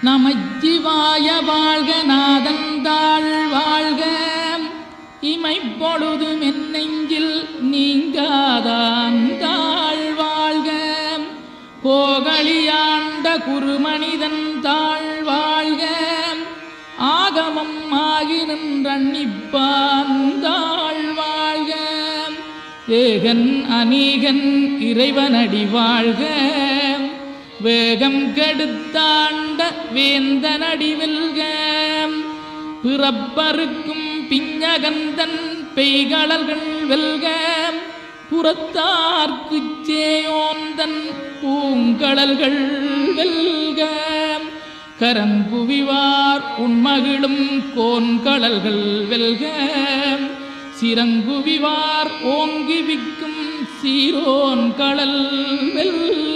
நமச்சிவாய வாழ்க நாதந்தாள் வாழ்க இமைப்பொழுதும் என் நெஞ்சில் நீங்காதாந்தாள் வாழ்க கோகலியாண்ட குருமனிதன் தாழ் வாழ்க ஆகமம் ஆகி நின்றண்ணிப்பாந்தாள் வாழ்க ஏகன் அநீகன் இறைவனடி வாழ்க வேகம் கெடுத்தாண்ட வேந்தனடி வெல்க பிறப்பருக்கும் பிஞகந்தன் பெய்களல்கள் வெல்க புறத்தார்க்குச் சேயோந்தன் பூங்கடல்கள் வெல்க கரங்குவிவார் உண்மகிழும் கோன்கடல்கள் வெல்க சிறங்குவிவார் ஓங்கி விக்கும் சீரோன் கடல் வெல்க.